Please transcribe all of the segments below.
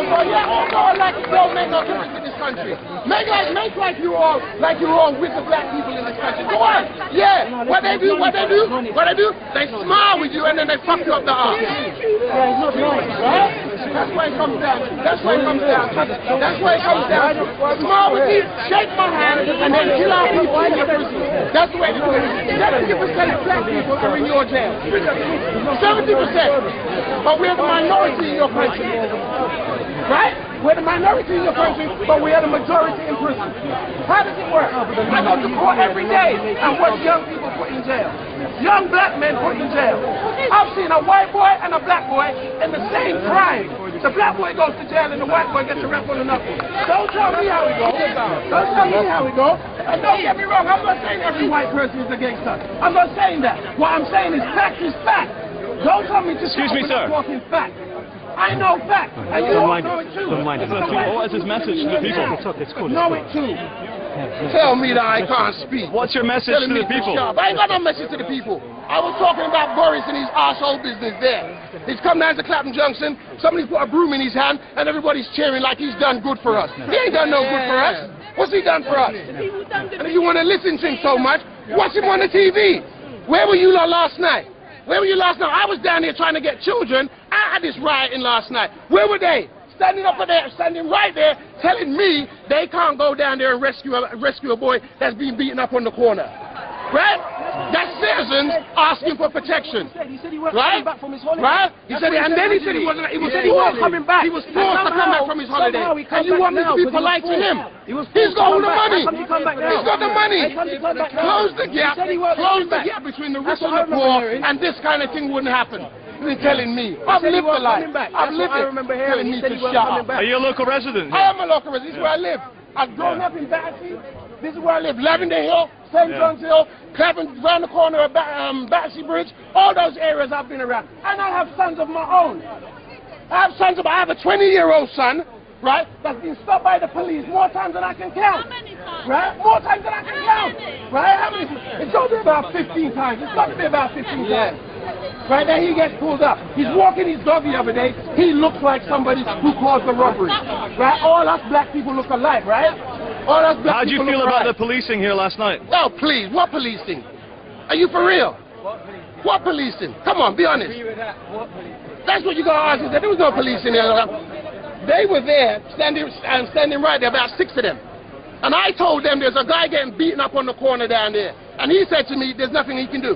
bro. Yeah, all like you don't make no difference in this country. Make like you're all with the black people in this country. Go on. Yeah. What they do? They smile with you and then they fuck you up the arse. Right? That's why it comes down. Smile with me, shake my hand, and then kill our people in your prison. That's the way to do it. 70% of black people are in your jail. 70%. But we're the minority in your country. Right? We're the minority in your country, but we are the majority in prison. How does it work? I go to court every day and watch young people put in jail. Young black men put in jail. I've seen a white boy and a black boy in the same crime. The black boy goes to jail and the white boy gets a rap on the knuckle. Don't tell me how it goes. Don't tell me how it goes. And don't get me wrong, I'm not saying every white person is a gangster. I'm not saying that. What I'm saying is fact is fact. Don't tell me to Excuse me, sir. Talking fact. I know fact, and you all know it too. What is his message to the people? Know it too. Tell me that I can't speak. What's your message to the people? I ain't got no message to the people. I was talking about Boris and his arsehole business there. He's come down to Clapham Junction, somebody's put a broom in his hand, and everybody's cheering like he's done good for us. He ain't done no good for us. What's he done for us? And if you want to listen to him so much, watch him on the TV. Where were you last night? Where were you last night? I was down here trying to get children. I had this rioting last night. Where were they? Standing right there, telling me they can't go down there and rescue a boy that's being beaten up on the corner. Right? That's citizens asking for protection. Right? Right? He said, and then he said he wasn't coming back. He was forced to come back from his holiday. And you want me to be polite to him? He's got all the money. He's got the money. Close the gap between the rich and the poor, and this kind of thing wouldn't happen. You're telling me. I've lived the life. I've lived it. Telling me to shut up. Are you a local resident? I am a local resident. This is where I live. I've grown up in Battersea. This is where I live. Lavender Hill, St. John's Hill, Clapham, round the corner of Battersea Bridge. All those areas I've been around. And I have sons of my own. I have a 20-year-old son, right, that's been stopped by the police more times than I can count. How many times? Right? More times than I can count. Right? How many? It's got to be about 15 times. It's got to be about 15 times. Right, then he gets pulled up. He's walking his dog the other day. He looks like somebody who caused the robbery. Right? All us black people look alike, right? All us black How did you feel about the policing here last night? Oh, please. What policing? Are you for real? What policing? Come on, be honest. That's what you got to ask. There was no policing here. They were there, standing right there, about 6 of them. And I told them there's a guy getting beaten up on the corner down there. And he said to me, there's nothing he can do.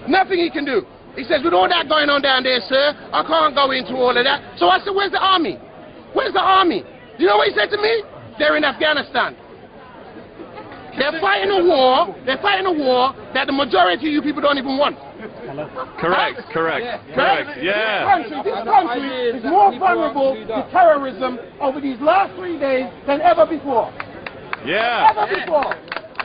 Nothing he can do. He says, with all that going on down there, sir, I can't go into all of that. So I said, where's the army? Where's the army? You know what he said to me? They're in Afghanistan. They're fighting a war. They're fighting a war that the majority of you people don't even want. Correct. Yeah. This country is more vulnerable to terrorism over these last 3 days than ever before. Yeah. Ever before.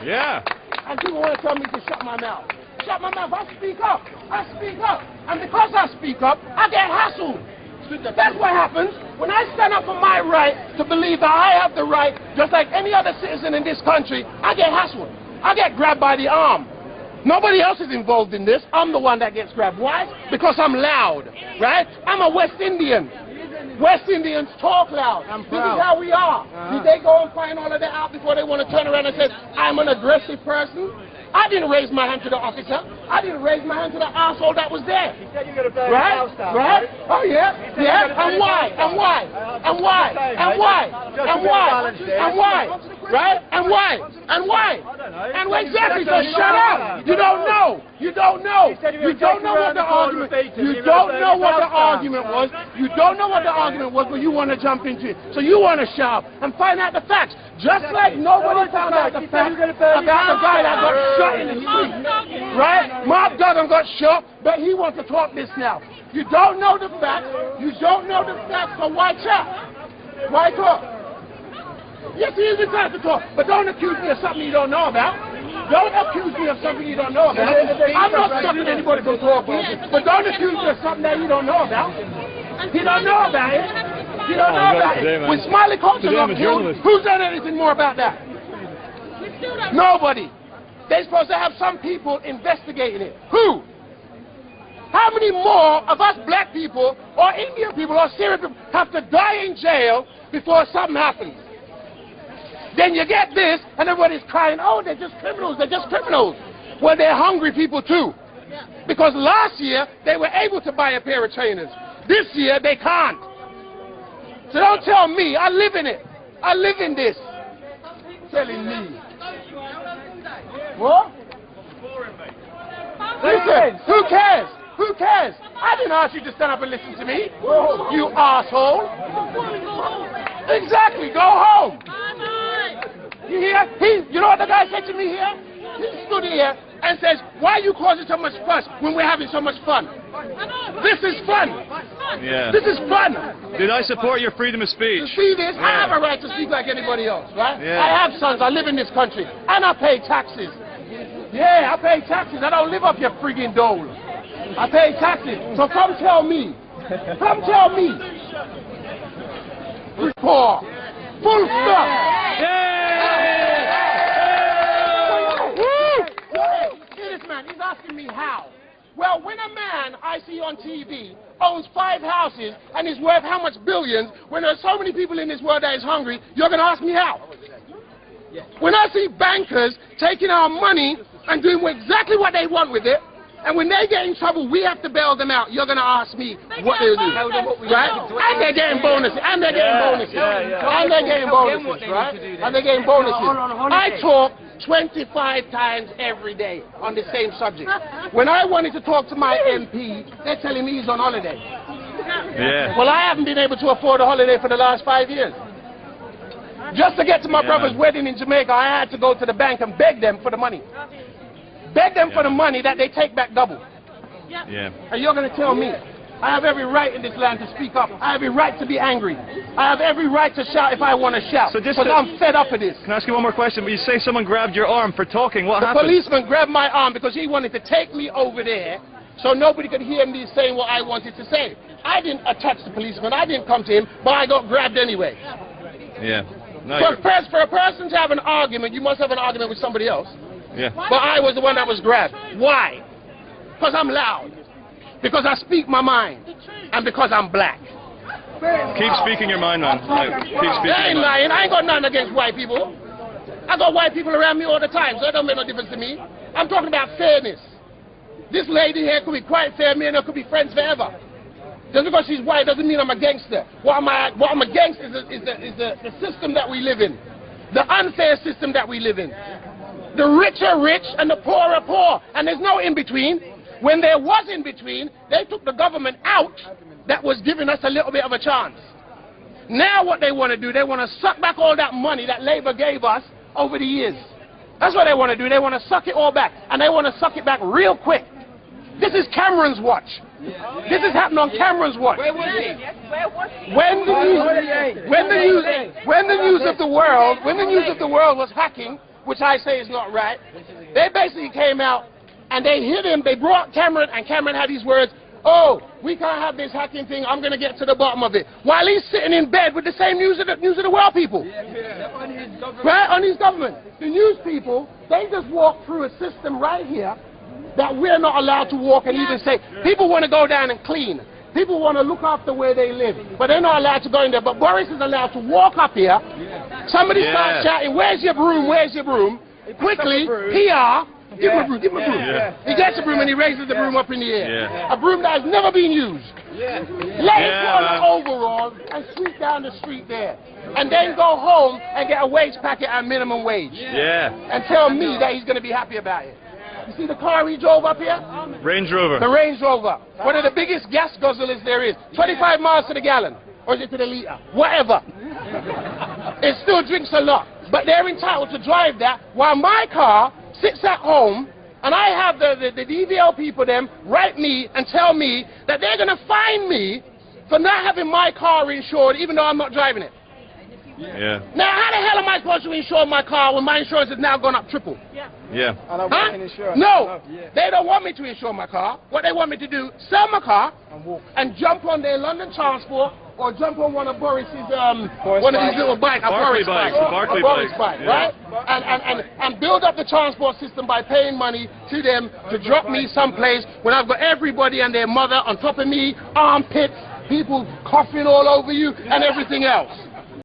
Yeah. And people want to tell me to shut my mouth. Shut my mouth. I speak up. I speak up. And because I speak up, I get hassled. That's what happens when I stand up for my right to believe that I have the right, just like any other citizen in this country. I get hassled. I get grabbed by the arm. Nobody else is involved in this. I'm the one that gets grabbed. Why? Because I'm loud, right? I'm a West Indian. West Indians talk loud. This is how we are. Did they go and find all of that out before they want to turn around and say, I'm an aggressive person? I didn't raise my hand to the officer. I didn't raise my hand to the asshole that was there. He said you're going to burn the house down. Right? Oh, yeah. Yeah. And why? And why? And why? And why? And why? And why? Right? And why? And why? And exactly. So shut up. You don't know. You don't know. You don't know what the argument. You don't know what the argument was. You don't know what the argument was, but you want to jump into it. So you want to shout and find out the facts. Just like nobody found out the facts about the guy that got shot in the street. Right? Mark Duggan got shot, but he wants to talk this now. You don't know the facts. You don't know the facts, so why chat? Why talk? Yes, he is entitled to talk, but don't accuse me of something you don't know about. Don't accuse me of something you don't know about. I'm not stopping anybody from talking, but don't accuse me of something that you don't know about. You don't know about it. You don't know about it. When Smiley Culture got killed, who's done anything more about that? Nobody. They're supposed to have some people investigating it. Who? How many more of us black people or Indian people or Syrian people have to die in jail before something happens? Then you get this, and everybody's crying, oh, they're just criminals, they're just criminals. Well, they're hungry people too. Because last year, they were able to buy a pair of trainers. This year, they can't. So don't tell me, I live in it. I live in this. Telling me. What? Listen, who cares? Who cares? I didn't ask you to stand up and listen to me. You asshole. Exactly, go home. You hear? You know what the guy said to me here? He stood here and says, why are you causing so much fuss when we're having so much fun? This is fun. Yeah. This is fun. Dude, I support your freedom of speech. You see this? Yeah. I have a right to speak like anybody else, right? Yeah. I have sons. I live in this country. And I pay taxes. Yeah, I pay taxes. I don't live off your friggin' dole. I pay taxes. So come tell me. Come tell me. Poor. Full stop. See this man, he's asking me how. Well, when a man I see on TV owns 5 houses and is worth how much billions, when there's so many people in this world that is hungry, you're going to ask me how. When I see bankers taking our money and doing exactly what they want with it, and when they get in trouble, we have to bail them out. You're going to ask me what they'll do, right? And they're getting bonuses, and they're getting bonuses, and they're getting bonuses, right? And they're getting bonuses. I talk 25 times every day on the same subject. When I wanted to talk to my MP, they're telling me he's on holiday. Yeah. Well, I haven't been able to afford a holiday for the last 5 years. Just to get to my brother's wedding in Jamaica, I had to go to the bank and beg them for the money. Beg them for the money that they take back double. Yeah. And you're going to tell me, I have every right in this land to speak up. I have every right to be angry. I have every right to shout if I want to shout. So just because I'm fed up with this. Can I ask you one more question? You say someone grabbed your arm for talking. What happened? The policeman grabbed my arm because he wanted to take me over there so nobody could hear me saying what I wanted to say. I didn't touch the policeman. I didn't come to him, but I got grabbed anyway. Yeah. No, for a person to have an argument, you must have an argument with somebody else. yeah. But I was the one that was grabbed. Why? Because I'm loud. Because I speak my mind. And because I'm black. Keep speaking your mind, man. Keep speaking. I ain't lying. I ain't got nothing against white people. I got white people around me all the time, so it don't make no difference to me. I'm talking about fairness. This lady here could be quite fair, me and her could be friends forever. Just because she's white doesn't mean I'm a gangster. What I'm against is the system that we live in. The unfair system that we live in. The rich are rich and the poor are poor. And there's no in-between. When there was in-between, they took the government out that was giving us a little bit of a chance. Now what they want to do, they want to suck back all that money that Labour gave us over the years. That's what they want to do. They want to suck it all back. And they want to suck it back real quick. This is Cameron's watch. This is happening on Cameron's watch. Where was he? When the news of the world was hacking, which I say is not right, they basically came out and they hit him. They brought Cameron, and Cameron had these words, oh, we can't have this hacking thing, I'm going to get to the bottom of it. While he's sitting in bed with the same news of the world people. Right? On his government. The news people, they just walk through a system right here that we're not allowed to walk and even say. People want to go down and clean. People want to look after where they live. But they're not allowed to go in there. But Boris is allowed to walk up here. Somebody starts shouting, where's your broom, where's your broom? Quickly, PR. Give him a broom, give him a broom. He gets a broom and he raises the broom up in the air. A broom that has never been used. Let him put on an overall and sweep down the street there. And then go home and get a wage packet at minimum wage. And tell me that he's going to be happy about it. You see the car he drove up here? Range Rover. The Range Rover. One of the biggest gas guzzlers there is. 25 miles to the gallon. Or is it to the litre? Whatever. It still drinks a lot. But they're entitled to drive that while my car sits at home and I have the DVL people them write me and tell me that they're going to fine me for not having my car insured even though I'm not driving it. Now how the hell am I supposed to insure my car when my insurance has now gone up triple? No, they don't want me to insure my car. What they want me to do, sell my car and jump on their London transport or jump on one of Boris's one of his little bikes, a Barclay Boris bikes, bike, the Barclay a Boris bikes, bike, yeah. right? And build up the transport system by paying money to them to drop me someplace when I've got everybody and their mother on top of me, armpits, people coughing all over you, and everything else.